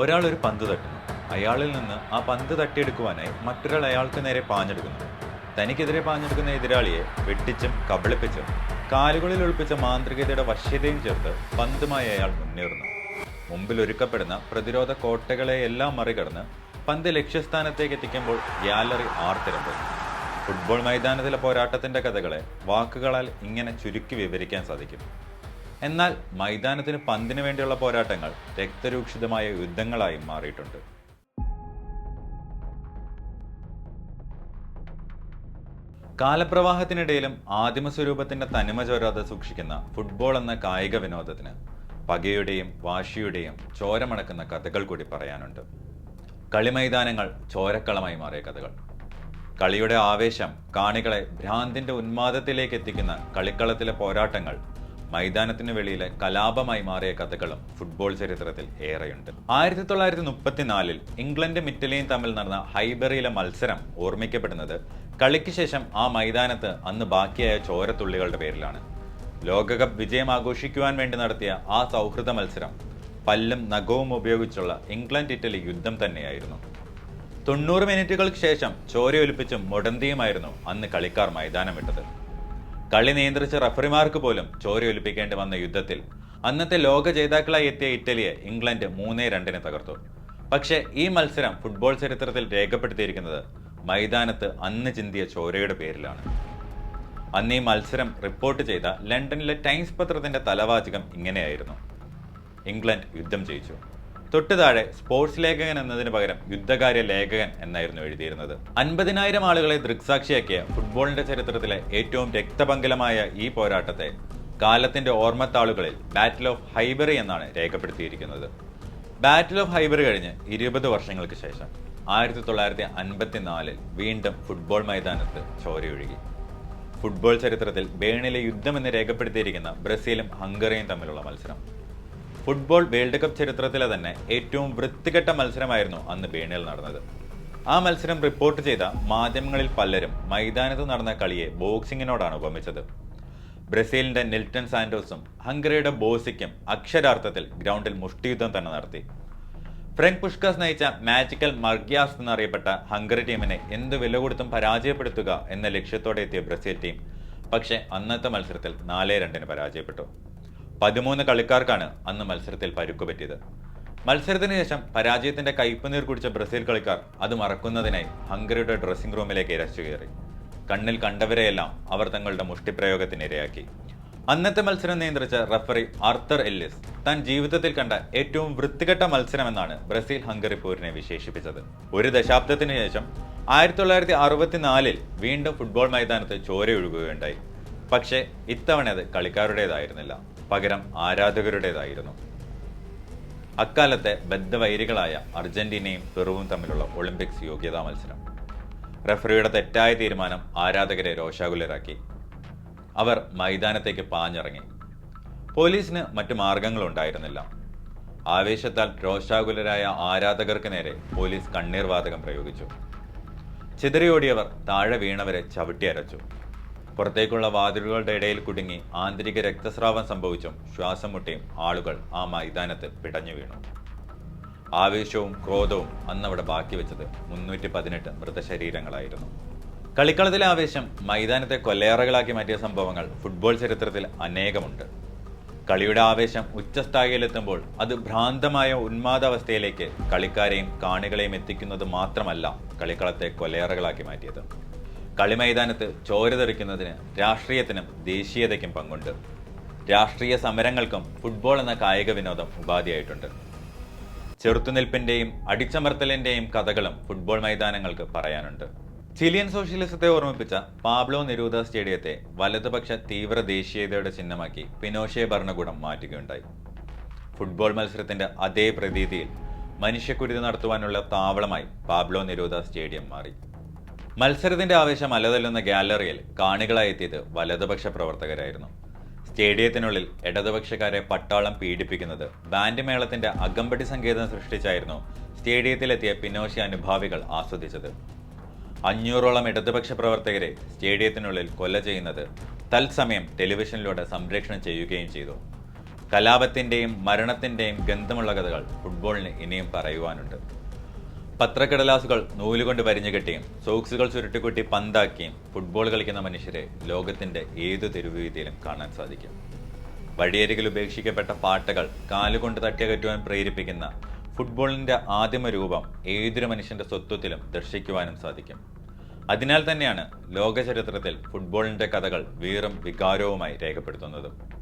ഒരാൾ ഒരു പന്ത് തട്ടുന്നു. അയാളിൽ നിന്ന് ആ പന്ത് തട്ടിയെടുക്കുവാനായി മറ്റൊരാൾ അയാൾക്ക് നേരെ പാഞ്ഞെടുക്കുന്നു. തനിക്കെതിരെ പാഞ്ഞെടുക്കുന്ന എതിരാളിയെ വെട്ടിച്ചും കബളിപ്പിച്ചും കാലുകളിൽ ഒളിപ്പിച്ച മാന്ത്രികതയുടെ വശ്യതയും ചേർത്ത് പന്തുമായി അയാൾ മുന്നേറുന്നു. മുമ്പിൽ ഒരുക്കപ്പെടുന്ന പ്രതിരോധ കോട്ടകളെയെല്ലാം മറികടന്ന് പന്ത് ലക്ഷ്യസ്ഥാനത്തേക്ക് എത്തിക്കുമ്പോൾ ഗ്യാലറി ആർത്തിരമ്പുന്നു. ഫുട്ബോൾ മൈതാനത്തിലെ പോരാട്ടത്തിന്റെ കഥകളെ വാക്കുകളാൽ ഇങ്ങനെ ചുരുക്കി വിവരിക്കാൻ സാധിക്കും. എന്നാൽ മൈതാനത്തിന് പന്തിനു വേണ്ടിയുള്ള പോരാട്ടങ്ങൾ രക്തരൂക്ഷിതമായ യുദ്ധങ്ങളായി മാറിയിട്ടുണ്ട്. കാലപ്രവാഹത്തിനിടയിലും ആദിമ സ്വരൂപത്തിന്റെ തനിമ ചോരാതെ സൂക്ഷിക്കുന്ന ഫുട്ബോൾ എന്ന കായിക വിനോദത്തിന് പകയുടെയും വാശിയുടെയും ചോരമണക്കുന്ന കഥകൾ കൂടി പറയാനുണ്ട്. കളിമൈതാനങ്ങൾ ചോരക്കളമായി മാറിയ കഥകൾ, കളിയുടെ ആവേശം കാണികളെ ഭ്രാന്തിന്റെ ഉന്മാദത്തിലേക്ക് എത്തിക്കുന്ന കളിക്കളത്തിലെ പോരാട്ടങ്ങൾ, മൈതാനത്തിന് വെളിയിലെ കലാപമായി മാറിയ കഥകളും ഫുട്ബോൾ ചരിത്രത്തിൽ ഏറെയുണ്ട്. 1934 ഇംഗ്ലണ്ടും ഇറ്റലിയും തമ്മിൽ നടന്ന ഹൈബറിയിലെ മത്സരം ഓർമ്മിക്കപ്പെടുന്നത് കളിക്ക് ശേഷം ആ മൈതാനത്ത് അന്ന് ബാക്കിയായ ചോരത്തുള്ളികളുടെ പേരിലാണ്. ലോകകപ്പ് വിജയം ആഘോഷിക്കുവാൻ വേണ്ടി നടത്തിയ ആ സൗഹൃദ മത്സരം പല്ലും നഖവും ഉപയോഗിച്ചുള്ള ഇംഗ്ലണ്ട് ഇറ്റലി യുദ്ധം തന്നെയായിരുന്നു. 90 മിനിറ്റുകൾക്ക് ശേഷം ചോരയൊലിപ്പിച്ചും മുടന്തിയുമായിരുന്നു അന്ന് കളിക്കാർ മൈതാനം വിട്ടത്. കളി നിയന്ത്രിച്ച റഫറിമാർക്ക് പോലും ചോരയൊലിപ്പിക്കേണ്ടി വന്ന യുദ്ധത്തിൽ അന്നത്തെ ലോക ജേതാക്കളായി എത്തിയ ഇറ്റലിയെ ഇംഗ്ലണ്ട് 3-2 തകർത്തു. പക്ഷേ ഈ മത്സരം ഫുട്ബോൾ ചരിത്രത്തിൽ രേഖപ്പെടുത്തിയിരിക്കുന്നത് മൈതാനത്ത് അന്ന് ചിന്തിയ ചോരയുടെ പേരിലാണ്. അന്ന് ഈ മത്സരം റിപ്പോർട്ട് ചെയ്ത ലണ്ടനിലെ ടൈംസ് പത്രത്തിന്റെ തലവാചകം ഇങ്ങനെയായിരുന്നു: ഇംഗ്ലണ്ട് യുദ്ധം ജയിച്ചു. തൊട്ടു താഴെ സ്പോർട്സ് ലേഖകൻ എന്നതിന് പകരം യുദ്ധകാര്യ ലേഖകൻ എന്നായിരുന്നു എഴുതിയിരുന്നത്. 50,000 ആളുകളെ ദൃക്സാക്ഷിയാക്കിയ ഫുട്ബോളിന്റെ ചരിത്രത്തിലെ ഏറ്റവും രക്തപങ്കലമായ ഈ പോരാട്ടത്തെ കാലത്തിന്റെ ഓർമ്മത്താളുകളിൽ ബാറ്റിൽ ഓഫ് ഹൈബറി എന്നാണ് രേഖപ്പെടുത്തിയിരിക്കുന്നത്. ബാറ്റിൽ ഓഫ് ഹൈബറി കഴിഞ്ഞ് 20 വർഷങ്ങൾക്ക് ശേഷം 1954 വീണ്ടും ഫുട്ബോൾ മൈതാനത്ത് ചോരയൊഴുകി. ഫുട്ബോൾ ചരിത്രത്തിൽ ബേണിലെ യുദ്ധം എന്ന് രേഖപ്പെടുത്തിയിരിക്കുന്ന ബ്രസീലും ഹംഗറിയും തമ്മിലുള്ള മത്സരം, ഫുട്ബോൾ വേൾഡ് കപ്പ് ചരിത്രത്തിലെ തന്നെ ഏറ്റവും വൃത്തികെട്ട മത്സരമായിരുന്നു അന്ന് ബേണിൽ നടന്നത്. ആ മത്സരം റിപ്പോർട്ട് ചെയ്ത മാധ്യമങ്ങളിൽ പലരും മൈതാനത്ത് നടന്ന കളിയെ ബോക്സിങ്ങിനോടാണ് ഉപമിച്ചത്. ബ്രസീലിന്റെ നിൽട്ടൺ സാന്റോസും ഹംഗറിയുടെ ബോസിക്കും അക്ഷരാർത്ഥത്തിൽ ഗ്രൗണ്ടിൽ മുഷ്ടിയുദ്ധം തന്നെ നടത്തി. ഫ്രാങ്ക് പുഷ്കാസ് നയിച്ച മാജിക്കൽ മർഗ്യാസ് എന്നറിയപ്പെട്ട ഹംഗറി ടീമിനെ എന്ത് വില കൊടുത്തും പരാജയപ്പെടുത്തുക എന്ന ലക്ഷ്യത്തോടെ എത്തിയ ബ്രസീൽ ടീം പക്ഷേ അന്നത്തെ മത്സരത്തിൽ 4-2 പരാജയപ്പെട്ടു. 13 കളിക്കാർക്കാണ് അന്ന് മത്സരത്തിൽ പരുക്കുപറ്റിയത്. മത്സരത്തിന് ശേഷം പരാജയത്തിന്റെ കയ്പുനീർ കുടിച്ച ബ്രസീൽ കളിക്കാർ അത് മറക്കുന്നതിനായി ഹംഗറിയുടെ ഡ്രസ്സിംഗ് റൂമിലേക്ക് ഇരച്ചു കയറി. കണ്ണിൽ കണ്ടവരെയെല്ലാം അവർ തങ്ങളുടെ മുഷ്ടിപ്രയോഗത്തിന് ഇരയാക്കി. അന്നത്തെ മത്സരം നിയന്ത്രിച്ച റഫറി ആർത്തർ എല്ലിസ് താൻ ജീവിതത്തിൽ കണ്ട ഏറ്റവും വൃത്തികെട്ട മത്സരമെന്നാണ് ബ്രസീൽ ഹംഗറി പോരിനെ വിശേഷിപ്പിച്ചത്. ഒരു ദശാബ്ദത്തിന് ശേഷം 1964 വീണ്ടും ഫുട്ബോൾ മൈതാനത്ത് ചോരയൊഴുകുകയുണ്ടായി. പക്ഷേ ഇത്തവണ അത് കളിക്കാരുടേതായിരുന്നില്ല, പകരം ആരാധകരുടേതായിരുന്നു. അക്കാലത്തെ ബദ്ധവൈരികളായ അർജന്റീനയും പെറുവും തമ്മിലുള്ള ഒളിമ്പിക്സ് യോഗ്യതാ മത്സരം. റഫറിയുടെ തെറ്റായ തീരുമാനം ആരാധകരെ രോഷാകുലരാക്കി. അവർ മൈതാനത്തേക്ക് പാഞ്ഞിറങ്ങി. പോലീസിന് മറ്റു മാർഗങ്ങളുണ്ടായിരുന്നില്ല. ആവേശത്താൽ രോഷാകുലരായ ആരാധകർക്ക് നേരെ പോലീസ് കണ്ണീർവാതകം പ്രയോഗിച്ചു. ചിതറിയോടിയവർ താഴെ വീണവരെ ചവിട്ടിയരച്ചു. പുറത്തേക്കുള്ള വാതിലുകളുടെ ഇടയിൽ കുടുങ്ങി ആന്തരിക രക്തസ്രാവം സംഭവിച്ചും ശ്വാസം മുട്ടിയും ആളുകൾ ആ മൈതാനത്ത് പിടഞ്ഞു വീണു. ആവേശവും ക്രോധവും അന്നവിടെ ബാക്കി വെച്ചത് 318 മൃതശരീരങ്ങളായിരുന്നു. കളിക്കളത്തിലെ ആവേശം മൈതാനത്തെ കൊല്ലയറകളാക്കി മാറ്റിയ സംഭവങ്ങൾ ഫുട്ബോൾ ചരിത്രത്തിൽ അനേകമുണ്ട്. കളിയുടെ ആവേശം ഉച്ചസ്ഥായിയിലെത്തുമ്പോൾ അത് ഭ്രാന്തമായ ഉന്മാദാവസ്ഥയിലേക്ക് കളിക്കാരെയും കാണികളെയും എത്തിക്കുന്നത് മാത്രമല്ല കളിക്കളത്തെ കൊല്ലയറകളാക്കി മാറ്റിയത്. കളിമൈതാനത്ത് ചോര തെറിക്കുന്നതിന് രാഷ്ട്രീയത്തിനും ദേശീയതയ്ക്കും പങ്കുണ്ട്. രാഷ്ട്രീയ സമരങ്ങൾക്കും ഫുട്ബോൾ എന്ന കായിക വിനോദം ഉപാധിയായിട്ടുണ്ട്. ചെറുത്തുനിൽപ്പിന്റെയും അടിച്ചമർത്തലിന്റെയും കഥകളും ഫുട്ബോൾ മൈതാനങ്ങൾക്ക് പറയാനുണ്ട്. ചിലിയൻ സോഷ്യലിസത്തെ ഓർമ്മിപ്പിച്ച പാബ്ലോ നെരൂദ സ്റ്റേഡിയത്തെ വലതുപക്ഷ തീവ്ര ദേശീയതയുടെ ചിഹ്നമാക്കി പിനോഷെ ഭരണകൂടം മാറ്റുകയുണ്ടായി. ഫുട്ബോൾ മത്സരത്തിന്റെ അതേ പ്രതീതിയിൽ മനുഷ്യക്കുരുതി നടത്തുവാനുള്ള താവളമായി പാബ്ലോ നെരൂദ സ്റ്റേഡിയം മാറി. മത്സരത്തിന്റെ ആവേശം അലതല്ലുന്ന ഗാലറിയിൽ കാണികളായി എത്തിയത് വലതുപക്ഷ പ്രവർത്തകരായിരുന്നു. സ്റ്റേഡിയത്തിനുള്ളിൽ ഇടതുപക്ഷക്കാരെ പട്ടാളം പീഡിപ്പിക്കുന്നത് ബാൻഡ് മേളത്തിന്റെ അകമ്പടി സങ്കേതം സൃഷ്ടിച്ചായിരുന്നു സ്റ്റേഡിയത്തിലെത്തിയ പിനോഷെ അനുഭാവികൾ ആസ്വദിച്ചത്. 500ഓളം ഇടതുപക്ഷ പ്രവർത്തകരെ സ്റ്റേഡിയത്തിനുള്ളിൽ കൊല ചെയ്യുന്നത് തത്സമയം ടെലിവിഷനിലൂടെ സംപ്രേഷണം ചെയ്യുകയും ചെയ്തു. കലാപത്തിൻ്റെയും മരണത്തിൻ്റെയും ഗന്ധമുള്ള കഥകൾ ഫുട്ബോളിന് ഇനിയും പറയുവാനുണ്ട്. പത്രക്കടലാസുകൾ നൂലുകൊണ്ട് വരിഞ്ഞുകെട്ടിയും സോക്സുകൾ ചുരുട്ടിക്കുട്ടി പന്താക്കിയും ഫുട്ബോൾ കളിക്കുന്ന മനുഷ്യരെ ലോകത്തിന്റെ ഏതു തെരുവുവീതിയിലും കാണാൻ സാധിക്കും. വഴിയരികിൽ ഉപേക്ഷിക്കപ്പെട്ട പാട്ടകൾ കാലുകൊണ്ട് തട്ടിയകറ്റുവാൻ പ്രേരിപ്പിക്കുന്ന ഫുട്ബോളിന്റെ ആദിമ രൂപം ഏതൊരു മനുഷ്യന്റെ സ്വത്വത്തിലും ദർശിക്കുവാനും സാധിക്കും. അതിനാൽ തന്നെയാണ് ലോക ചരിത്രത്തിൽ ഫുട്ബോളിന്റെ കഥകൾ വീറും വികാരവുമായി രേഖപ്പെടുത്തുന്നത്.